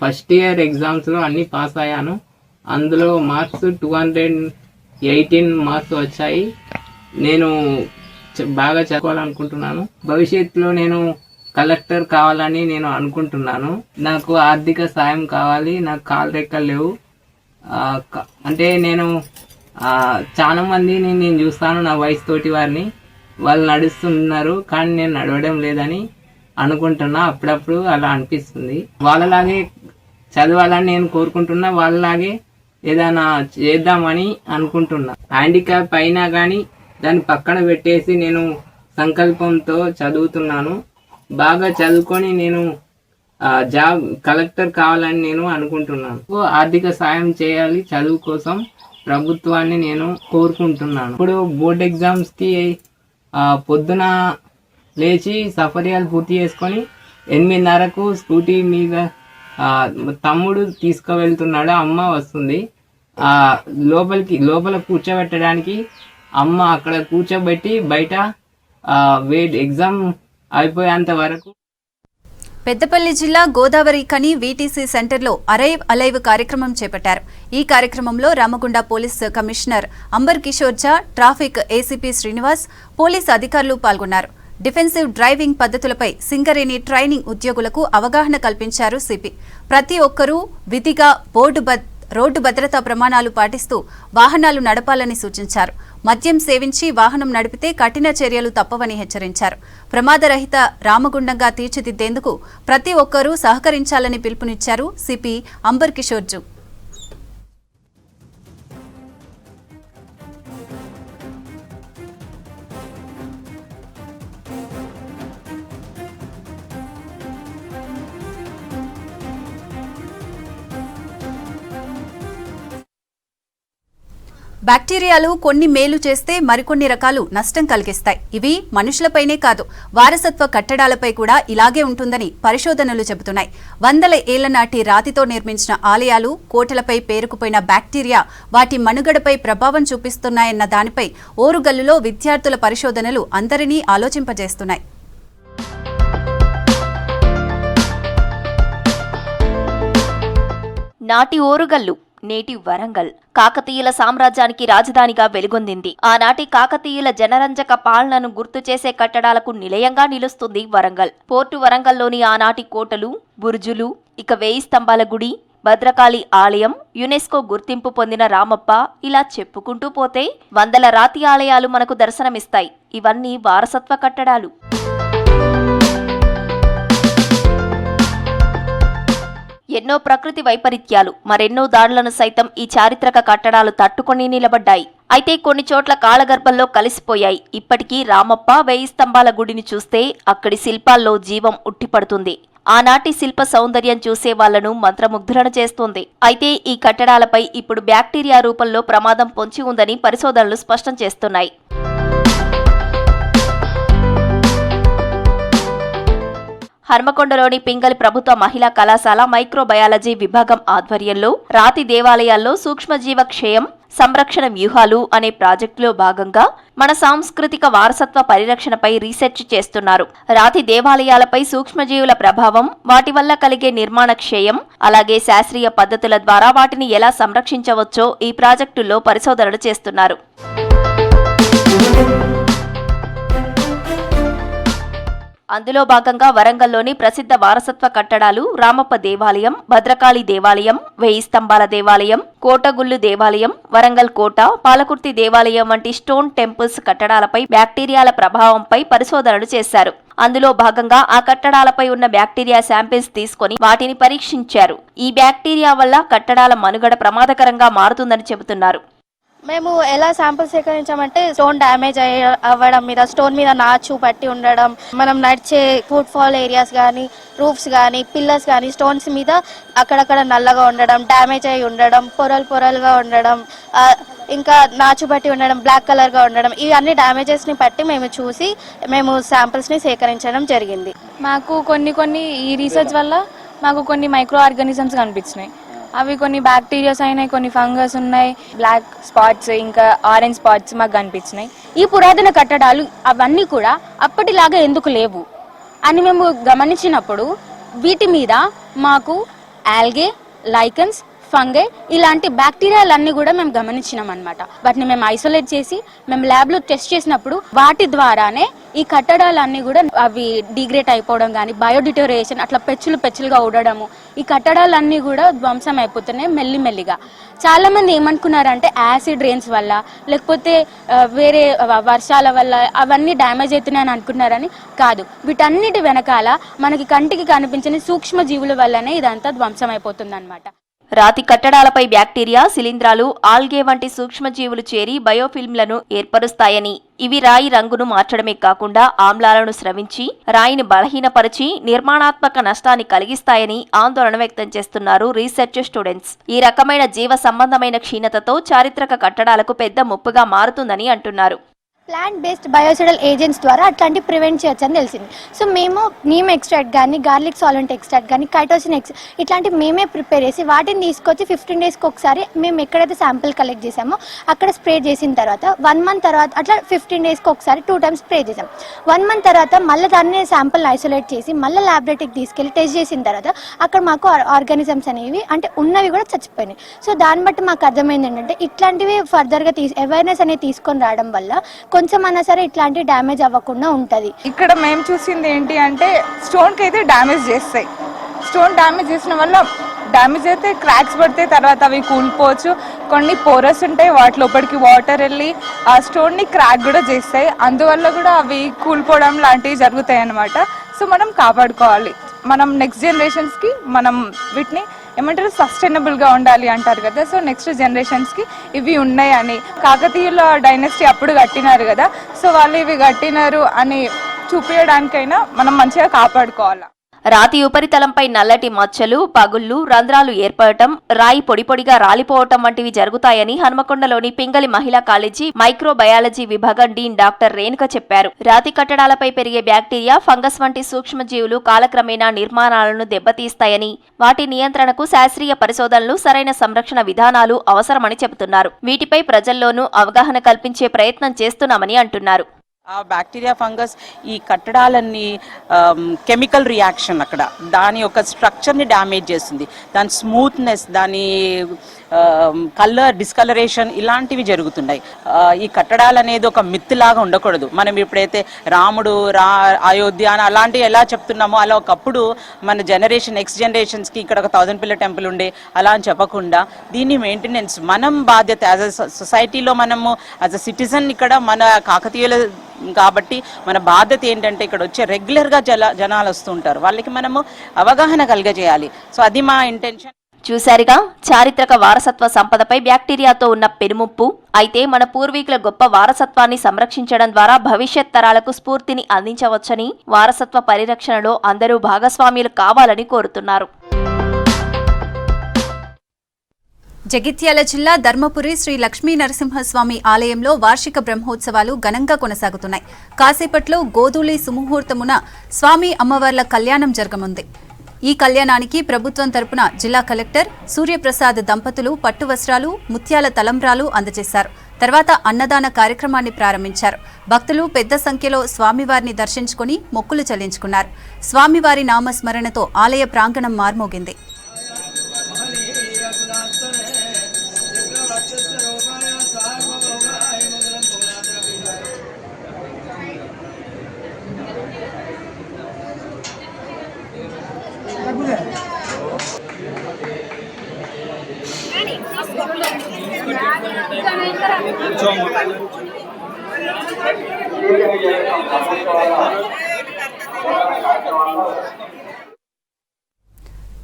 ఫస్ట్ ఇయర్ ఎగ్జామ్స్లో అన్నీ పాస్ అయ్యాను. అందులో మార్క్స్ 218 మార్క్స్ వచ్చాయి. నేను బాగా చదవాలనుకుంటున్నాను. భవిష్యత్తులో నేను కలెక్టర్ కావాలని నేను అనుకుంటున్నాను. నాకు ఆర్థిక సాయం కావాలి. నాకు కాలు రెక్కలు లేవు. అంటే నేను చాలా మందిని నేను చూస్తాను, నా వయసు తోటి వారిని, వాళ్ళు నడుస్తున్నారు కానీ నేను నడవడం లేదని అనుకుంటున్నా. అప్పుడప్పుడు అలా అనిపిస్తుంది. వాళ్ళలాగే చదవాలని నేను కోరుకుంటున్నా, వాళ్ళలాగే ఏదైనా చేద్దామని అనుకుంటున్నా. హ్యాండిక్యాప్ అయినా కానీ దాన్ని పక్కన పెట్టేసి నేను సంకల్పంతో చదువుతున్నాను. బాగా చదువుకొని నేను జాబ్ కలెక్టర్ కావాలని నేను అనుకుంటున్నాను. ఆర్థిక సాయం చేయాలి చదువు కోసం ప్రభుత్వాన్ని నేను కోరుకుంటున్నాను. ఇప్పుడు బోర్డ్ ఎగ్జామ్స్కి పొద్దున లేచి సఫర్యాలు పూర్తి చేసుకొని 8:30కు స్కూటీ మీద తమ్ముడు తీసుకువెళ్తున్నాడు. అమ్మ వస్తుంది. లోపల కూర్చోబెట్టడానికి అమ్మ అక్కడ కూర్చోబెట్టి బయట ఎగ్జామ్ అయిపోయేంత వరకు. పెద్దపల్లి జిల్లా గోదావరి కని వీటీసీ సెంటర్లో అరైవ్ అలైవ్ కార్యక్రమం చేపట్టారు. ఈ కార్యక్రమంలో Ramagunda police commissioner amber Kishore ఝా, ట్రాఫిక్ ఏసీపీ శ్రీనివాస్, పోలీసు అధికారులు పాల్గొన్నారు. డిఫెన్సివ్ డ్రైవింగ్ పద్ధతులపై సింగరేణి ట్రైనింగ్ ఉద్యోగులకు అవగాహన కల్పించారు సిపి. ప్రతి ఒక్కరూ విధిగా రోడ్డు భద్రతా ప్రమాణాలు పాటిస్తూ వాహనాలు నడపాలని సూచించారు. మద్యం సేవించి వాహనం నడిపితే కఠిన చర్యలు తప్పవని హెచ్చరించారు. ప్రమాదరహిత రామగుండంగా తీర్చిదిద్దేందుకు ప్రతి ఒక్కరూ సహకరించాలని పిలుపునిచ్చారు సిపి అంబర్ కిషోర్ ఝా. బ్యాక్టీరియాలు కొన్ని మేలు చేస్తే మరికొన్ని రకాలు నష్టం కలిగిస్తాయి. ఇవి మనుషులపైనే కాదు, వారసత్వ కట్టడాలపై కూడా ఇలాగే ఉంటుందని పరిశోధనలు చెబుతున్నాయి. వందల ఏళ్ల నాటి రాతితో నిర్మించిన ఆలయాలు, కోటలపై పేరుకుపోయిన బ్యాక్టీరియా వాటి మనుగడపై ప్రభావం చూపిస్తున్నాయన్న దానిపై ఓరుగల్లులో విద్యార్థుల పరిశోధనలు అందరినీ ఆలోచింపజేస్తున్నాయి. నాటి ఓరుగల్లు, నేటి వరంగల్ కాకతీయుల సామ్రాజ్యానికి రాజధానిగా వెలుగొందింది. ఆనాటి కాకతీయుల జనరంజక పాలనను గుర్తు చేసే కట్టడాలకు నిలయంగా నిలుస్తుంది వరంగల్. పోర్టు వరంగల్లోని ఆనాటి కోటలు, బుర్జులు, ఇక 1000 స్తంభాల గుడి, భద్రకాళి ఆలయం, యునెస్కో గుర్తింపు పొందిన రామప్ప, ఇలా చెప్పుకుంటూ పోతే వందల రాతి ఆలయాలు మనకు దర్శనమిస్తాయి. ఇవన్నీ వారసత్వ కట్టడాలు. ఎన్నో ప్రకృతి వైపరీత్యాలు, మరెన్నో దాడులను సైతం ఈ చారిత్రక కట్టడాలు తట్టుకొని నిలబడ్డాయి. అయితే కొన్ని చోట్ల కాలగర్భంలో కలిసిపోయాయి. ఇప్పటికీ రామప్ప 1000 స్తంభాల గుడిని చూస్తే అక్కడి శిల్పాల్లో జీవం ఉట్టిపడుతుంది. ఆనాటి శిల్ప సౌందర్యం చూసే వాళ్లను మంత్రముగ్ధులను చేస్తుంది. అయితే ఈ కట్టడాలపై ఇప్పుడు బ్యాక్టీరియా రూపంలో ప్రమాదం పొంచి ఉందని పరిశోధనలు స్పష్టం చేస్తున్నాయి. హర్మకొండలోని పింగళి ప్రభుత్వ మహిళా కళాశాల మైక్రోబయాలజీ విభాగం ఆధ్వర్యంలో రాతి దేవాలయాల్లో సూక్ష్మజీవ క్షయం సంరక్షణ వ్యూహాలు అనే ప్రాజెక్టులో భాగంగా మన సాంస్కృతిక వారసత్వ పరిరక్షణపై రీసెర్చ్ చేస్తున్నారు. రాతి దేవాలయాలపై సూక్ష్మజీవుల ప్రభావం, వాటి వల్ల కలిగే నిర్మాణ క్షయం, అలాగే శాస్త్రీయ పద్ధతుల ద్వారా వాటిని ఎలా సంరక్షించవచ్చో ఈ ప్రాజెక్టుల్లో పరిశోధనలు చేస్తున్నారు. అందులో భాగంగా వరంగల్లోని ప్రసిద్ధ వారసత్వ కట్టడాలు రామప్ప దేవాలయం, భద్రకాళి దేవాలయం, 1000 స్తంభాల దేవాలయం, కోటగుళ్ళు దేవాలయం, వరంగల్ కోట, పాలకుర్తి దేవాలయం వంటి స్టోన్ టెంపుల్స్ కట్టడాలపై బ్యాక్టీరియాల ప్రభావంపై పరిశోధనలు చేశారు. అందులో భాగంగా ఆ కట్టడాలపై ఉన్న బ్యాక్టీరియా శాంపిల్స్ తీసుకొని వాటిని పరీక్షించారు. ఈ బ్యాక్టీరియా వల్ల కట్టడాల మనుగడ ప్రమాదకరంగా మారుతుందని చెబుతున్నారు. మేము ఎలా శాంపుల్ సేకరించామంటే స్టోన్ డ్యామేజ్ అవ్వడం మీద, స్టోన్ మీద నాచు పట్టి ఉండడం, మనం నడిచే ఫుట్ ఫాల్ ఏరియాస్ కానీ, రూఫ్స్ కానీ, పిల్లర్స్ కానీ స్టోన్స్ మీద అక్కడక్కడ నల్లగా ఉండడం, డ్యామేజ్ అయి ఉండడం, పొరలుగా ఉండడం, ఇంకా నాచు పట్టి ఉండడం, బ్లాక్ కలర్గా ఉండడం, ఇవి అన్ని డ్యామేజెస్ని బట్టి మేము చూసి మేము శాంపిల్స్ని సేకరించడం జరిగింది. మాకు కొన్ని ఈ రీసెర్చ్ వల్ల మాకు కొన్ని మైక్రో ఆర్గానిజమ్స్ కనిపించినాయి. అవి కొన్ని బ్యాక్టీరియాస్ అయినాయి, కొన్ని ఫంగస్ ఉన్నాయి, బ్లాక్ స్పాట్స్ ఇంకా ఆరెంజ్ స్పాట్స్ మాకు కనిపించినాయి. ఈ పురాతన కట్టడాలు అవన్నీ కూడా అప్పటిలాగా ఎందుకు లేవు అని మేము గమనించినప్పుడు వీటి మీద మాకు ఆల్గే, లైకన్స్, ఫంగై ఇలాంటి బ్యాక్టీరియాలన్నీ కూడా మేము గమనించినాం అనమాట. వాటిని మేము ఐసోలేట్ చేసి మేము ల్యాబ్లో టెస్ట్ చేసినప్పుడు వాటి ద్వారానే ఈ కట్టడాలన్నీ కూడా అవి డిగ్రేడ్ అయిపోవడం కానీ, బయోడిటోరియేషన్ అట్లా పెచ్చులుగా ఉండడము, ఈ కట్టడాలన్నీ కూడా ధ్వంసం అయిపోతున్నాయి మెల్లిమెల్లిగా. చాలా మంది ఏమనుకున్నారంటే యాసిడ్ రెయిన్స్ వల్ల లేకపోతే వేరే వర్షాల వల్ల అవన్నీ డ్యామేజ్ అవుతున్నాయని అనుకున్నారని కాదు. వీటన్నిటి వెనకాల మనకి కంటికి కనిపించని సూక్ష్మ జీవుల వల్లనే ఇదంతా ధ్వంసం అయిపోతుంది అనమాట. రాతి కట్టడాలపై బ్యాక్టీరియా, శిలీంధ్రాలు, ఆల్గే వంటి సూక్ష్మజీవులు చేరి బయోఫిల్మ్లను ఏర్పరుస్తాయని, ఇవి రాయి రంగును మార్చడమే కాకుండా ఆమ్లాలను స్రవించి రాయిని బలహీనపరిచి నిర్మాణాత్మక నష్టాన్ని కలిగిస్తాయని ఆందోళన వ్యక్తం చేస్తున్నారు రీసెర్చ్ స్టూడెంట్స్. ఈ రకమైన జీవ సంబంధమైన క్షీణతతో చారిత్రక కట్టడాలకు పెద్ద ముప్పుగా మారుతుందని అంటున్నారు. ప్లాంట్ బేస్డ్ బయోసిడల్ ఏజెంట్స్ ద్వారా అట్లాంటి ప్రివెంట్ చేయొచ్చు అని తెలిసింది. సో మేము నీమ్ ఎక్స్ట్రాక్ట్ కానీ, గార్లిక్ సాల్వెంట్ ఎక్స్ట్రాక్ట్ కానీ, కైటోసిన్ ఇట్లాంటివి మేమే ప్రిపేర్ చేసి వాటిని తీసుకొచ్చి 15 డేస్కి ఒకసారి మేము ఎక్కడైతే శాంపిల్ కలెక్ట్ చేసామో అక్కడ స్ప్రే చేసిన తర్వాత 1 మంత్ తర్వాత అట్లా 15 డేస్కి ఒకసారి 2 టైమ్స్ స్ప్రే చేసాం. 1 మంత్ తర్వాత మళ్ళీ దాన్ని శాంపిల్ ఐసోలేట్ చేసి మళ్ళీ ల్యాబొరేటరీకి తీసుకెళ్ళి టెస్ట్ చేసిన తర్వాత అక్కడ మాకు ఆర్గానిజమ్స్ అనేవి అంటే ఉన్నవి కూడా చచ్చిపోయినాయి. సో దాన్ని బట్టి మాకు అర్థమైంది ఏంటంటే ఇట్లాంటివి ఫర్దర్గా అవేర్నెస్ అనేది తీసుకొని రావడం వల్ల కొంచెం అన్నా సరే ఇట్లాంటి డ్యామేజ్ అవ్వకుండా ఉంటుంది. ఇక్కడ మేము చూసింది ఏంటి అంటే స్టోన్కి అయితే డ్యామేజ్ చేస్తాయి. స్టోన్ డ్యామేజ్ చేసిన వల్ల డ్యామేజ్ అయితే క్రాక్స్ పడితే తర్వాత అవి కూలిపోవచ్చు. కొన్ని పోరస్ ఉంటాయి, వాటి లోపలికి వాటర్ వెళ్ళి ఆ స్టోన్ని క్రాక్ కూడా చేస్తాయి. అందువల్ల కూడా అవి కూలిపోవడం లాంటివి జరుగుతాయి అన్నమాట. సో మనం కాపాడుకోవాలి. మనం నెక్స్ట్ జనరేషన్స్కి మనం వీటిని ఏమంటారు సస్టైనబుల్గా ఉండాలి అంటారు కదా. సో నెక్స్ట్ జనరేషన్స్కి ఇవి ఉన్నాయని, కాకతీయుల డైనెస్టీ అప్పుడు కట్టినారు కదా, సో వాళ్ళు ఇవి కట్టినారు అని చూపించడానికైనా మనం మంచిగా కాపాడుకోవాలి. రాతి ఉపరితలంపై నల్లటి మచ్చలు, పగుళ్లు, రంధ్రాలు ఏర్పడటం, రాయి పొడిపొడిగా రాలిపోవటం వంటివి జరుగుతాయని హన్మకొండలోని పింగళి మహిళా కాలేజీ మైక్రోబయాలజీ విభాగం డీన్ డాక్టర్ రేణుక చెప్పారు. రాతి కట్టడాలపై పెరిగే బ్యాక్టీరియా, ఫంగస్ వంటి సూక్ష్మజీవులు కాలక్రమేణా నిర్మాణాలను దెబ్బతీస్తాయని, వాటి నియంత్రణకు శాస్త్రీయ పరిశోధనలు, సరైన సంరక్షణ విధానాలు అవసరమని చెబుతున్నారు. వీటిపై ప్రజల్లోనూ అవగాహన కల్పించే ప్రయత్నం చేస్తున్నామని అంటున్నారు. ఆ బ్యాక్టీరియా, ఫంగస్ ఈ కట్టడాలన్నీ కెమికల్ రియాక్షన్ అక్కడ దాని యొక్క స్ట్రక్చర్ని డ్యామేజ్ చేస్తుంది. దాని స్మూత్నెస్, దాని కలర్ డిస్కలరేషన్ ఇలాంటివి జరుగుతున్నాయి. ఈ కట్టడాలు అనేది ఒక మిత్ లాగా ఉండకూడదు. మనం ఇప్పుడైతే రాముడు అయోధ్య అని అలాంటివి ఎలా చెప్తున్నామో అలా ఒకప్పుడు మన జనరేషన్ నెక్స్ట్ జనరేషన్స్కి ఇక్కడ ఒక 1000 పిల్ల టెంపుల్ ఉండే అలా అని చెప్పకుండా దీన్ని మెయింటెనెన్స్ మనం బాధ్యత. యాజ్ అ సొసైటీలో మనము యాజ్ అ సిటిజన్ ఇక్కడ మన కాకతీయుల కాబట్టి మన బాధ్యత ఏంటంటే ఇక్కడ వచ్చే రెగ్యులర్గా జనాలు వస్తుంటారు, వాళ్ళకి మనము అవగాహన కలిగజేయాలి. సో అది మా ఇంటెన్షన్. చూశారుగా, చారిత్రక వారసత్వ సంపదపై బ్యాక్టీరియాతో ఉన్న పెనుముప్పు. అయితే మన పూర్వీకుల గొప్ప వారసత్వాన్ని సంరక్షించడం ద్వారా భవిష్యత్ తరాలకు స్ఫూర్తిని అందించవచ్చని, వారసత్వ పరిరక్షణలో అందరూ భాగస్వామ్యులు కావాలని కోరుతున్నారు. జగిత్యాల జిల్లా ధర్మపురి శ్రీ లక్ష్మీ నరసింహస్వామి ఆలయంలో వార్షిక బ్రహ్మోత్సవాలు ఘనంగా కొనసాగుతున్నాయి. కాసేపట్లో గోధూళి సుముహూర్తమున స్వామి అమ్మవార్ల కళ్యాణం జరగనుంది. ఈ కళ్యాణానికి ప్రభుత్వం తరపున జిల్లా కలెక్టర్ సూర్యప్రసాద్ దంపతులు పట్టు వస్త్రాలు, ముత్యాల తలంబ్రాలు అందజేశారు. తర్వాత అన్నదాన కార్యక్రమాన్ని ప్రారంభించారు. భక్తులు పెద్ద సంఖ్యలో స్వామివారిని దర్శించుకుని మొక్కులు చెల్లించుకున్నారు. స్వామివారి నామస్మరణతో ఆలయ ప్రాంగణం మార్మోగింది.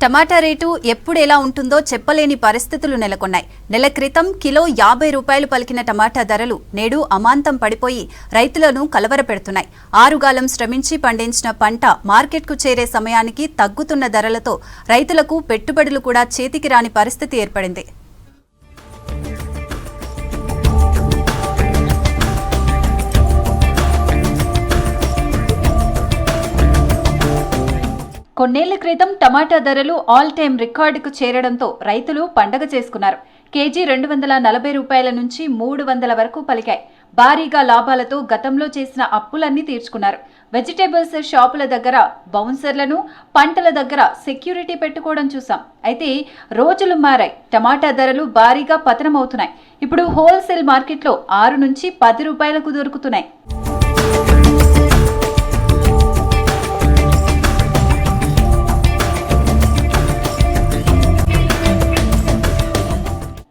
టమాటా రేటు ఎప్పుడు ఎలా ఉంటుందో చెప్పలేని పరిస్థితులు నెలకొన్నాయి. నెల క్రితం కిలో 50 రూపాయలు పలికిన టమాటా ధరలు నేడు అమాంతం పడిపోయి రైతులను కలవరపెడుతున్నాయి. ఆరుగాలం శ్రమించి పండించిన పంట మార్కెట్కు చేరే సమయానికి తగ్గుతున్న ధరలతో రైతులకు పెట్టుబడులు కూడా చేతికి రాని పరిస్థితి ఏర్పడింది. కొన్నేళ్ల క్రితం టమాటా ధరలు ఆల్ టైమ్ రికార్డుకు చేరడంతో రైతులు పండగ చేసుకున్నారు. కేజీ 240 రూపాయల నుంచి 300 వరకు పలికాయి. భారీగా లాభాలతో గతంలో చేసిన అప్పులన్నీ తీర్చుకున్నారు. వెజిటేబుల్స్ షాపుల దగ్గర బౌన్సర్లను, పంటల దగ్గర సెక్యూరిటీ పెట్టుకోవడం చూసాం. అయితే రోజులు మారాయి. టమాటా ధరలు భారీగా పతనమవుతున్నాయి. ఇప్పుడు హోల్సేల్ మార్కెట్లో 6 నుంచి 10 రూపాయలకు దొరుకుతున్నాయి.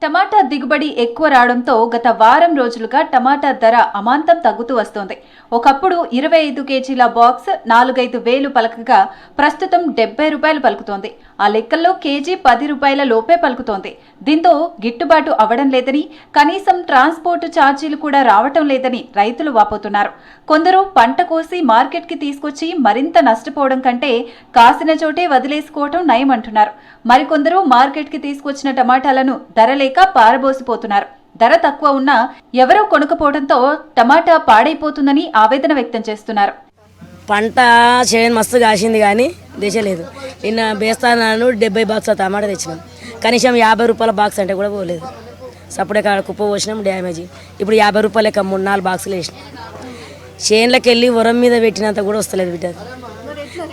టమాటా దిగుబడి ఎక్కువ రావడంతో గత వారం రోజులుగా టమాటా ధర అమాంతం తగ్గుతూ వస్తోంది. ఒకప్పుడు 25 కేజీల బాక్స్ 4-5 వేలు పలకగా ప్రస్తుతం 70 రూపాయలు పలుకుతోంది. ఆ లెక్కల్లో కేజీ 10 రూపాయల లోపే పలుకుతోంది. దీంతో గిట్టుబాటు అవడం లేదని, కనీసం ట్రాన్స్పోర్ట్ ఛార్జీలు కూడా రావటం లేదని రైతులు వాపోతున్నారు. కొందరు పంట కోసి మార్కెట్కి తీసుకొచ్చి మరింత నష్టపోవడం కంటే కాసిన చోటే వదిలేసుకోవటం నయమంటున్నారు. మరికొందరు మార్కెట్కి తీసుకొచ్చిన టమాటాలను ధర లేక పారబోసిపోతున్నారు. ధర తక్కువ ఉన్నా ఎవరూ కొనుక్కపోవడంతో టమాటా పాడైపోతుందని ఆవేదన వ్యక్తం చేస్తున్నారు. పంట చేయని మస్తు కాసింది కానీ దేశలేదు. నిన్న బేస్తాను 70 బాక్స్ టమాటా తెచ్చినాం. కనీసం 50 రూపాయల బాక్స్ అంటే కూడా పోలేదు. సప్పుడే కుప్ప పోసినాం డ్యామేజ్. ఇప్పుడు 50 రూపాయల లెక్క 3-4 బాక్సులు వేసినాం. చేన్లకు వెళ్ళి ఉరం మీద పెట్టినంత కూడా వస్తలేదు బిడ్డ.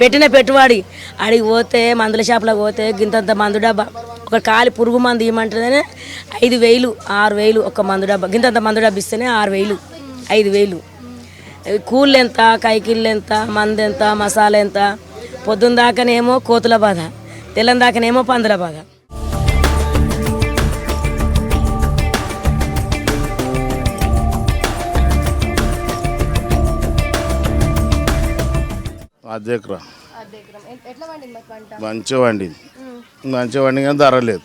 పెట్టిన పెట్టుబడి అడిగి పోతే మందుల షాపులకు పోతే గింతంత మందు డబ్బా, ఒక కాలి పురుగు మందు ఇవ్వమంటేనే 5,000, 6,000 ఒక మందు డబ్బా. గింతంత మందు డబ్బా ఇస్తేనే 6,000, 5,000. కూళ్ళు ఎంత, కైకిళ్ళు ఎంత, మందు ఎంత, మసాలా ఎంత. పొద్దున్న దాకానేమో కోతుల బాధ, తెల్లని దాకానేమో పందుల బాధ. అద్దెకరా మంచిగా వండింది. మంచిగా వండి కానీ ధర లేదు.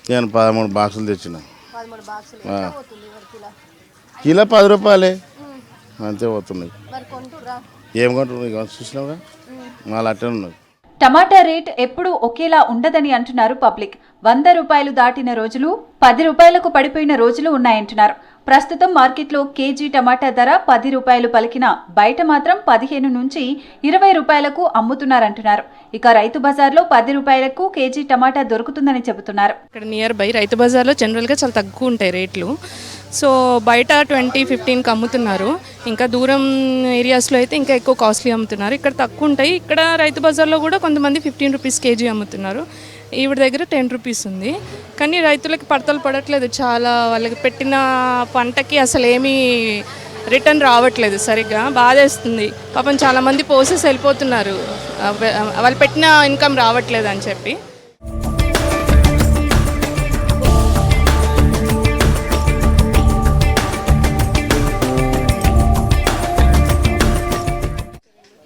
నేను 13 బాక్సులు తెచ్చిన. కిలో 10 రూపాయలే అంతే పోతున్నాయి. ఏం కొంటున్నాయి చూసినావుగా, మళ్ళీ అట్టే ఉన్నాయి. టమాటా రేట్ ఎప్పుడూ ఒకేలా ఉండదని అంటున్నారు పబ్లిక్. 100 రూపాయలు దాటిన రోజులు, 10 రూపాయలకు పడిపోయిన రోజులు ఉన్నాయంటున్నారు. ప్రస్తుతం మార్కెట్లో కేజీ టమాటా ధర 10 రూపాయలు పలికినా బయట మాత్రం 15 నుంచి 20 రూపాయలకు అమ్ముతున్నారంటున్నారు. ఇక రైతు బజార్లో 10 రూపాయలకు కేజీ టమాటా దొరుకుతుందని చెబుతున్నారు. ఇక్కడ నియర్ బై రైతు బజార్లో జనరల్గా చాలా తక్కువ ఉంటాయి రేట్లు. సో బయట 20-15కి అమ్ముతున్నారు. ఇంకా దూరం ఏరియాస్లో అయితే ఇంకా ఎక్కువ కాస్ట్లీ అమ్ముతున్నారు. ఇక్కడ తక్కువ ఉంటాయి. ఇక్కడ రైతు బజార్లో కూడా కొంతమంది 15 రూపీస్ కేజీ అమ్ముతున్నారు. ఈవిడ దగ్గర 10 రూపీస్ ఉంది. కానీ రైతులకి పడతలు పడట్లేదు. చాలా వాళ్ళకి పెట్టిన పంటకి అసలు ఏమీ రిటర్న్ రావట్లేదు. సరిగ్గా బాధేస్తుంది. పాపం చాలామంది పోసేసి వెళ్ళిపోతున్నారు, వాళ్ళు పెట్టిన ఇన్కమ్ రావట్లేదు అని చెప్పి.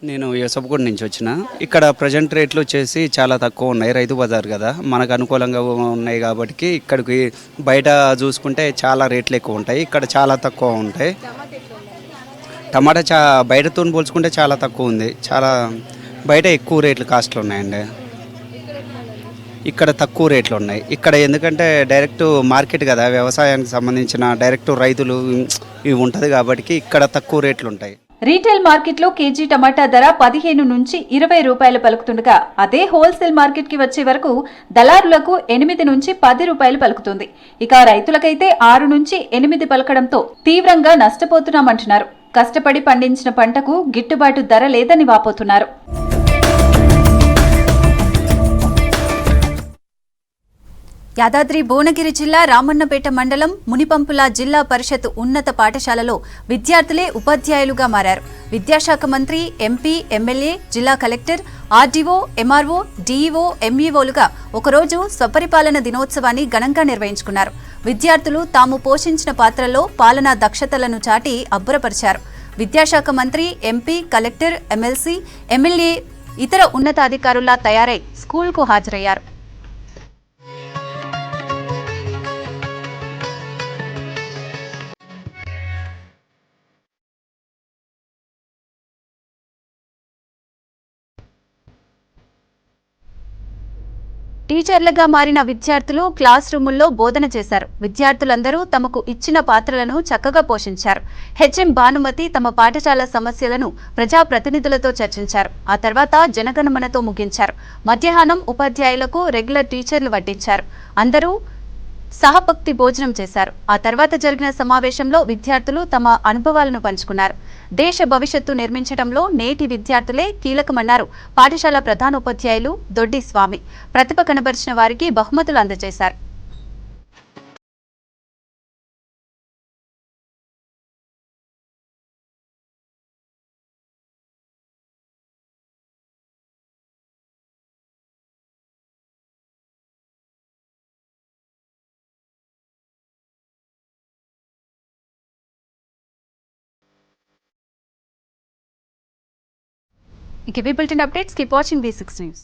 నేను యూసఫ్గూడ నుంచి వచ్చిన. ఇక్కడ ప్రజెంట్ రేట్లు వచ్చేసి చాలా తక్కువ ఉన్నాయి. రైతు బజార్ కదా, మనకు అనుకూలంగా ఉన్నాయి కాబట్టి ఇక్కడికి బయట చూసుకుంటే చాలా రేట్లు ఎక్కువ ఉంటాయి, ఇక్కడ చాలా తక్కువ ఉంటాయి. టమాటా బయటతో పోల్చుకుంటే చాలా తక్కువ ఉంది. చాలా బయట ఎక్కువ రేట్లు కాస్ట్లు ఉన్నాయండి, ఇక్కడ తక్కువ రేట్లు ఉన్నాయి. ఇక్కడ ఎందుకంటే డైరెక్ట్ మార్కెట్ కదా, వ్యవసాయానికి సంబంధించిన డైరెక్ట్ రైతులు ఇవి ఉంటుంది కాబట్టి ఇక్కడ తక్కువ రేట్లు ఉంటాయి. రీటైల్ మార్కెట్లో కేజీ టమాటా ధర 15 నుంచి 20 రూపాయలు పలుకుతుండగా, అదే హోల్సేల్ మార్కెట్కి వచ్చే వరకు దళారులకు 8 నుంచి 10 రూపాయలు పలుకుతుంది. ఇక రైతులకైతే 6 నుంచి 8 పలకడంతో తీవ్రంగా నష్టపోతున్నామంటున్నారు. కష్టపడి పండించిన పంటకు గిట్టుబాటు ధర లేదని వాపోతున్నారు. యాదాద్రి భువనగిరి జిల్లా రామన్నపేట మండలం మునిపంపుల జిల్లా పరిషత్ ఉన్నత పాఠశాలలో విద్యార్థులే ఉపాధ్యాయులుగా మారారు. విద్యాశాఖ మంత్రి, ఎంపీ, ఎమ్మెల్యే, జిల్లా కలెక్టర్, ఆర్డీఓ, ఎంఆర్ఓ, డీఈఓ, ఎంఈఓలుగా ఒకరోజు స్వపరిపాలన దినోత్సవాన్ని ఘనంగా నిర్వహించుకున్నారు. విద్యార్థులు తాము పోషించిన పాత్రల్లో పాలనా దక్షతలను చాటి అబ్బురపరిచారు. విద్యాశాఖ మంత్రి, ఎంపీ, కలెక్టర్, ఎమ్మెల్సీ, ఎమ్మెల్యే, ఇతర ఉన్నతాధికారుల్లా తయారై స్కూల్కు హాజరయ్యారు. టీచర్లుగా మారిన విద్యార్థులు క్లాస్ రూముల్లో బోధన చేశారు. విద్యార్థులందరూ తమకు ఇచ్చిన పాత్రలను చక్కగా పోషించారు. హెచ్ఎం భానుమతి తమ పాఠశాల సమస్యలను ప్రజాప్రతినిధులతో చర్చించారు. ఆ తర్వాత జనగణమనతో ముగించారు. మధ్యాహ్నం ఉపాధ్యాయులకు రెగ్యులర్ టీచర్లు వడ్డించారు. అందరూ సహపక్తి భోజనం చేశారు. ఆ తర్వాత జరిగిన సమావేశంలో విద్యార్థులు తమ అనుభవాలను పంచుకున్నారు. దేశ భవిష్యత్తు నిర్మించడంలో నేటి విద్యార్థులే కీలకమన్నారు పాఠశాల ప్రధానోపాధ్యాయులు దొడ్డి స్వామి. ప్రతిభ కనబరిచిన వారికి బహుమతులు అందజేశారు. ఇక bulletin updates, keep watching V6 News.